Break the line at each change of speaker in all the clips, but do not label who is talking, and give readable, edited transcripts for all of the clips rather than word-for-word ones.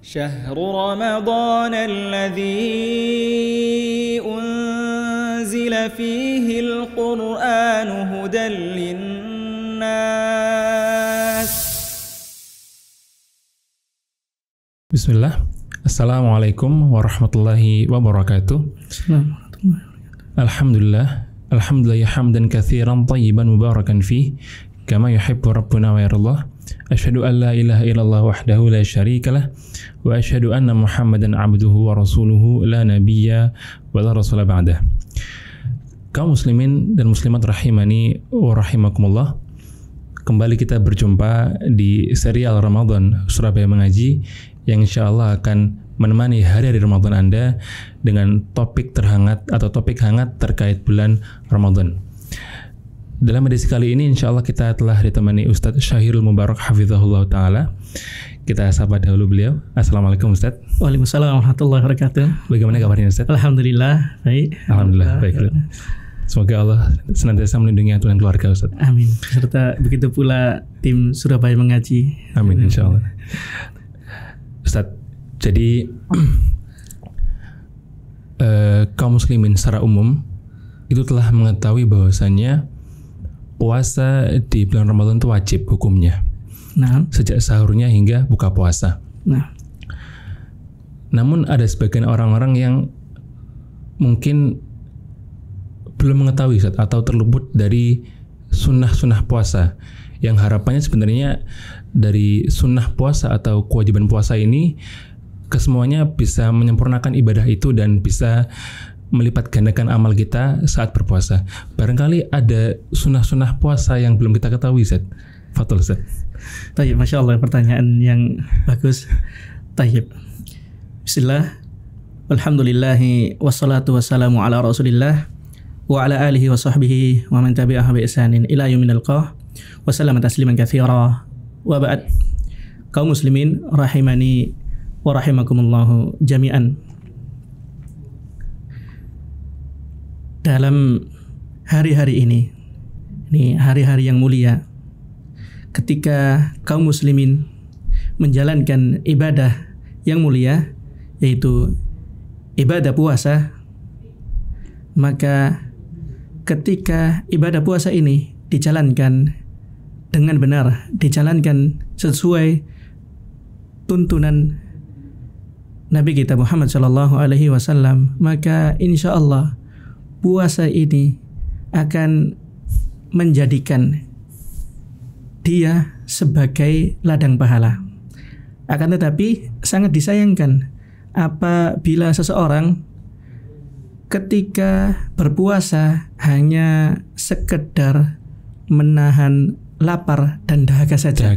شهر رمضان الذي أنزل فيه القرآن هدى للناس.
Bismillah. Assalamualaikum warahmatullahi wabarakatuh. Alhamdulillah hamdan katsiran tayyiban mubarakan fih kama yuhibbu rabbuna wa yardah. Asyhadu an la ilaha illallah wahdahu la syarikalah wa asyhadu anna Muhammadan abduhu wa rasuluhu la nabiyya wa la rasula ba'dah. Kaum muslimin dan muslimat rahimani wa rahimakumullah. Kembali kita berjumpa di serial Ramadan Surabaya Mengaji yang insyaallah akan menemani hari-hari Ramadan Anda dengan topik terhangat atau topik hangat terkait bulan Ramadan. Dalam edisi kali ini insyaallah kita telah ditemani Ustadz Syahirul Mubarak hafizahullah ta'ala. Kita sapa dahulu beliau. Assalamualaikum Ustadz.
Waalaikumsalam warahmatullahi wabarakatuh.
Bagaimana kabarnya Ustadz?
Alhamdulillah baik.
Alhamdulillah baik. Semoga Allah senantiasa melindungi antum dan keluarga Ustadz.
Amin. Serta begitu pula tim Surabaya Mengaji.
Amin insyaallah. Ustadz, jadi kaum muslimin secara umum itu telah mengetahui bahwasannya puasa di bulan Ramadan itu wajib hukumnya.
Nah,
sejak sahurnya hingga buka puasa.
Nah,
namun ada sebagian orang-orang yang mungkin belum mengetahui Ustaz, atau terluput dari sunnah-sunnah puasa yang harapannya sebenarnya dari sunnah puasa atau kewajiban puasa ini kesemuanya bisa menyempurnakan ibadah itu dan bisa melipat gandakan amal kita saat berpuasa. Barangkali ada sunnah-sunnah puasa yang belum kita ketahui, Ustaz. Fadhol, Ustaz.
Tayyib, Masya Allah, pertanyaan yang bagus. Tayyib. Bismillah. Alhamdulillahi wassalatu wassalamu ala rasulillah wa ala alihi wa sahbihi wa man tabi'aha bi ihsanin ila yaumil qiyamah wa sallama tasliman katsira wa ba'd. Kaum muslimin rahimani wa rahimakumullahu jami'an. Dalam hari-hari ini hari-hari yang mulia, ketika kaum muslimin menjalankan ibadah yang mulia, yaitu ibadah puasa, maka ketika ibadah puasa ini dijalankan dengan benar, dijalankan sesuai tuntunan Nabi kita Muhammad SAW, maka insya Allah puasa ini akan menjadikan dia sebagai ladang pahala. Akan tetapi sangat disayangkan apabila seseorang ketika berpuasa hanya sekedar menahan lapar dan dahaga saja.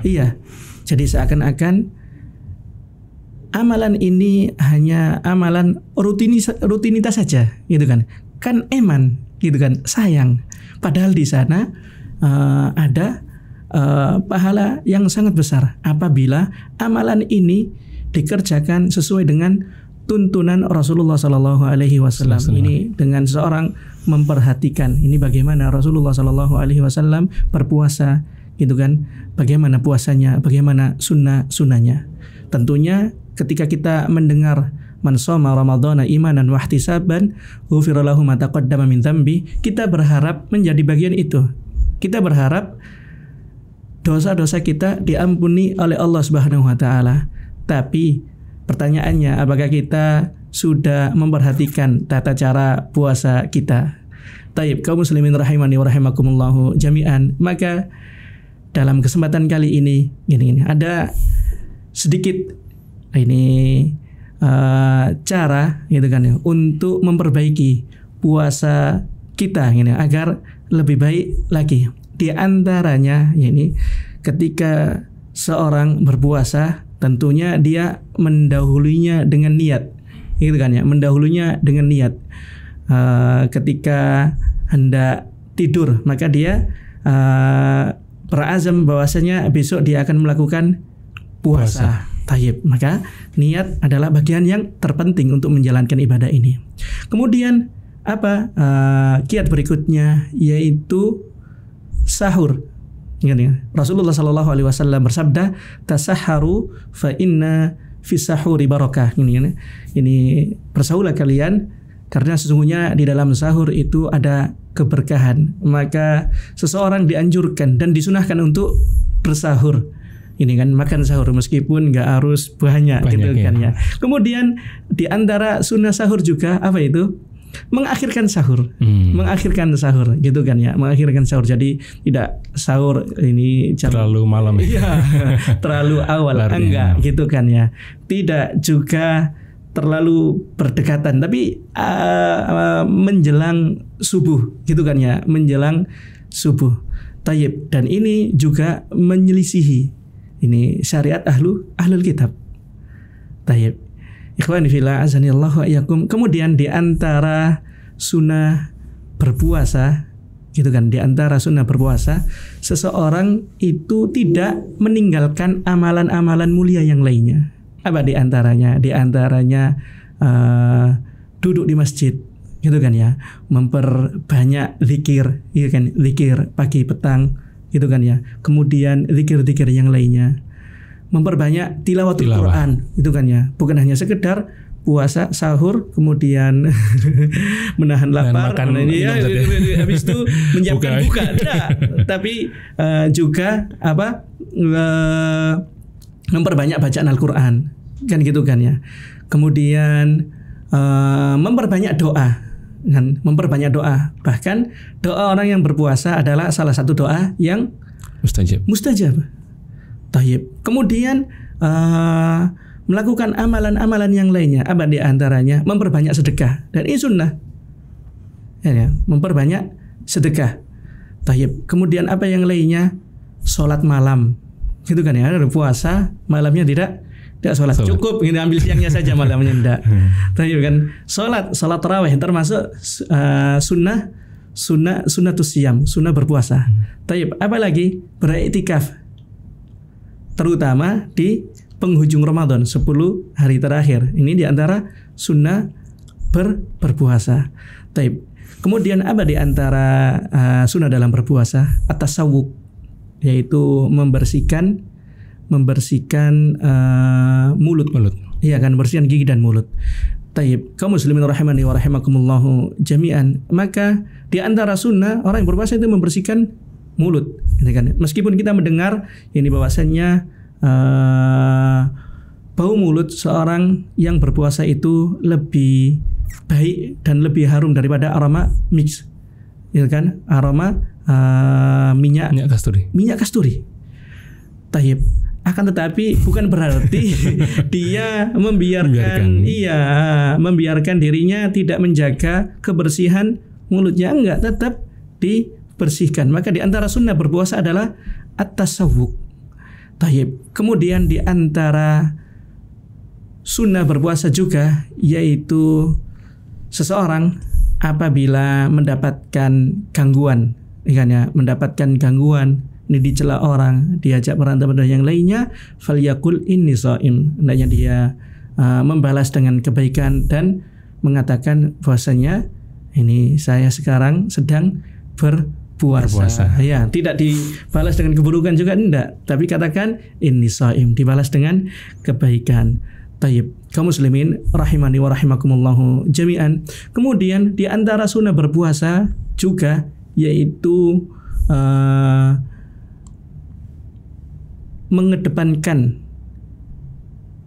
Iya. Jadi seakan-akan amalan ini hanya amalan rutinitas saja, gitu kan? Kan eman, gitu kan? Sayang. Padahal di sana ada pahala yang sangat besar apabila amalan ini dikerjakan sesuai dengan tuntunan Rasulullah Sallallahu Alaihi Wasallam. Ini dengan seorang memperhatikan ini bagaimana Rasulullah Sallallahu Alaihi Wasallam berpuasa, gitu kan? Bagaimana puasanya, bagaimana sunnahnya. Tentunya ketika kita mendengar man shoma ramadhana imanan wa ihtisaban ghufira lahu ma taqaddama min dzambi, kita berharap menjadi bagian itu. Kita berharap dosa-dosa kita diampuni oleh Allah Subhanahu wa taala. Tapi pertanyaannya, apakah kita sudah memperhatikan tata cara puasa kita? Taib, kaum muslimin rahimani wa rahimakumullahu jami'an. Maka dalam kesempatan kali ini ada sedikit cara, gitu kan ya, untuk memperbaiki puasa kita agar lebih baik lagi. Di antaranya ketika seorang berpuasa, tentunya dia mendahulunya dengan niat, gitu kan ya, mendahulunya dengan niat. Ketika hendak tidur, maka dia berazam bahwasanya besok dia akan melakukan puasa. Tayyib. Maka niat adalah bagian yang terpenting untuk menjalankan ibadah ini. Kemudian kiat berikutnya yaitu sahur. Ingat ya, Rasulullah Sallallahu Alaihi Wasallam bersabda, "Tasahharu fa inna fisahuri barakah. Ini bersahurlah kalian karena sesungguhnya di dalam sahur itu ada keberkahan. Maka seseorang dianjurkan dan disunahkan untuk bersahur. Ini kan makan sahur meskipun nggak harus banyak gitu kan ya. Kemudian di antara sunnah sahur juga apa itu? Mengakhirkan sahur. Mengakhirkan sahur gitu kan ya. Mengakhirkan sahur. Jadi tidak sahur ini
terlalu malam
ya. Iya, terlalu awal enggak gitu kan ya. Tidak juga terlalu berdekatan tapi menjelang subuh gitu kan ya. Menjelang subuh. Tayyib. Dan ini juga menyelisihi ini syariat ahlul kitab. Tayyib. Ikhwani fillah azanillahu wa iyyakum. Kemudian di antara sunnah berpuasa gitu kan, di antara sunnah berpuasa seseorang itu tidak meninggalkan amalan-amalan mulia yang lainnya. Apa di antaranya? Di antaranya duduk di masjid gitu kan ya, memperbanyak zikir gitu kan, zikir pagi petang gitu kan ya. Kemudian zikir-zikir yang lainnya. Memperbanyak tilawatul Quran itu kan ya, bukan hanya sekedar puasa sahur kemudian menahan lapar ya, habis itu menyiapkan buka nah, tapi juga apa memperbanyak bacaan Al-Quran kan gitu kan ya. Kemudian memperbanyak doa kan, memperbanyak doa. Bahkan doa orang yang berpuasa adalah salah satu doa yang mustajab. Tayyib. Kemudian melakukan amalan-amalan yang lainnya. Apa di antaranya? Memperbanyak sedekah. Dan ini sunnah. Ya, memperbanyak sedekah. Tayyib. Kemudian apa yang lainnya? Sholat malam. Gitu kan ya. Ada puasa, malamnya tidak sholat. Cukup ini ambil siangnya saja, malamnya tidak. Tayyib kan. Sholat tarawih termasuk sunnatus siyam, sunnah berpuasa. Tayyib. Apalagi beriktikaf. Terutama di penghujung Ramadan 10 hari terakhir. Ini diantara sunnah berpuasa. Taib. Kemudian apa diantara sunnah dalam berpuasa? At-tasawwuk, yaitu membersihkan mulut. Iya kan, membersihkan gigi dan mulut. Taib. Kaum muslimin rahimani wa rahimakumullahu jami'an. Maka diantara sunnah orang yang berpuasa itu membersihkan mulut, ini kan. Meskipun kita mendengar ini bahwasannya bau mulut seorang yang berpuasa itu lebih baik dan lebih harum daripada aroma mix, ya kan? Aroma minyak kasturi. Tayyib. Akan tetapi bukan berarti dia membiarkan dirinya tidak menjaga kebersihan mulutnya, enggak, tetap dibersihkan. Maka di antara sunnah berpuasa adalah at-tasawwuk. Tayyib. Kemudian di antara sunnah berpuasa juga yaitu seseorang apabila mendapatkan gangguan, mendapatkan gangguan, ini dicela orang, diajak berantem dan yang lainnya, falyaqul inni shaim. Hendaknya dia membalas dengan kebaikan dan mengatakan bahwasanya ini saya sekarang sedang berpuasa. Ya, tidak dibalas dengan keburukan juga tidak, tapi katakan inni shaim, dibalas dengan kebaikan. Tayyib. Kaum muslimin rahimani wa rahimakumullahu jami'an. Kemudian di antara sunnah berpuasa juga yaitu mengedepankan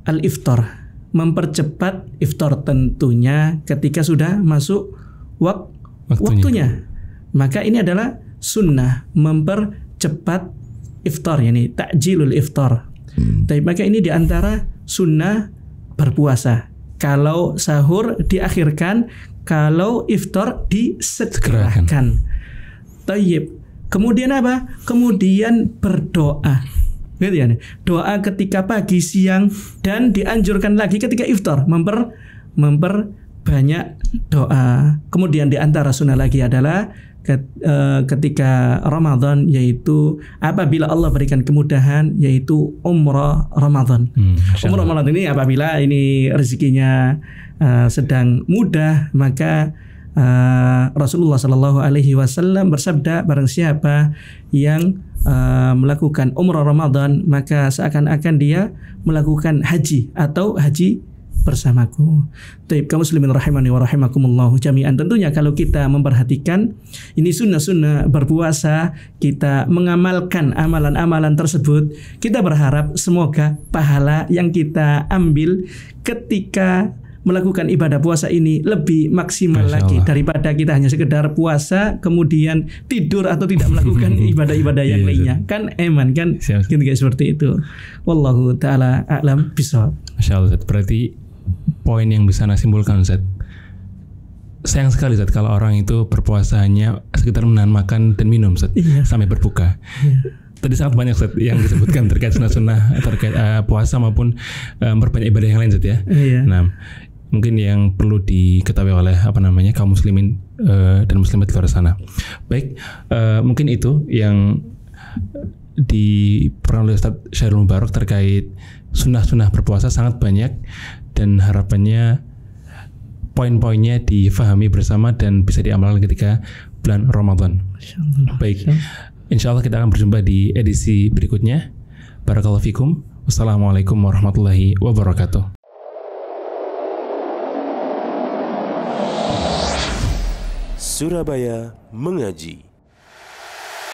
al-iftar, mempercepat iftar tentunya ketika sudah masuk waktunya. Maka ini adalah sunnah mempercepat iftar, yakni ta'jilul iftar. Tapi maka ini diantara sunnah berpuasa. Kalau sahur diakhirkan, kalau iftar disegerakan. Tayyib. Kemudian apa? Kemudian berdoa. Gitu ya, doa ketika pagi, siang, dan dianjurkan lagi ketika iftar, memperbanyak doa. Kemudian di antara sunnah lagi adalah ketika Ramadan, yaitu apabila Allah berikan kemudahan, yaitu umrah Ramadan. Umrah Ramadan ini apabila ini rezekinya sedang mudah, maka Rasulullah Shallallahu Alaihi Wasallam bersabda, barang siapa yang melakukan umrah Ramadan maka seakan-akan dia melakukan haji atau haji bersamaku. Taib kaum muslimin rahimani wa rahimakumullah jami'an. Tentunya kalau kita memperhatikan ini sunnah-sunnah berpuasa, kita mengamalkan amalan-amalan tersebut, kita berharap semoga pahala yang kita ambil ketika melakukan ibadah puasa ini lebih maksimal lagi daripada kita hanya sekedar puasa kemudian tidur atau tidak melakukan ibadah-ibadah yang lainnya. Kan eman kan gitu kayak seperti itu. Wallahu taala a'lam bishawab.
Masyaallah Ustaz. Berarti poin yang bisa Anda simpulkan Ustaz, sayang sekali Ustaz kalau orang itu berpuasa hanya sekitar menahan makan dan minum Ustaz, sampai berbuka. Tadi sangat banyak Ustaz yang disebutkan terkait sunnah-sunnah terkait puasa maupun berbanyak ibadah yang lain Ustaz ya. Nah, mungkin yang perlu diketahui oleh kaum muslimin dan muslimat di luar sana. Baik, mungkin itu yang diperoleh Ustaz Syahrul Mubarak terkait sunnah-sunnah berpuasa sangat banyak, dan harapannya poin-poinnya difahami bersama dan bisa diamalkan ketika bulan Ramadan. Baik, insya Allah kita akan berjumpa di edisi berikutnya. Barakallahu fikum. Wassalamualaikum warahmatullahi wabarakatuh.
Surabaya Mengaji.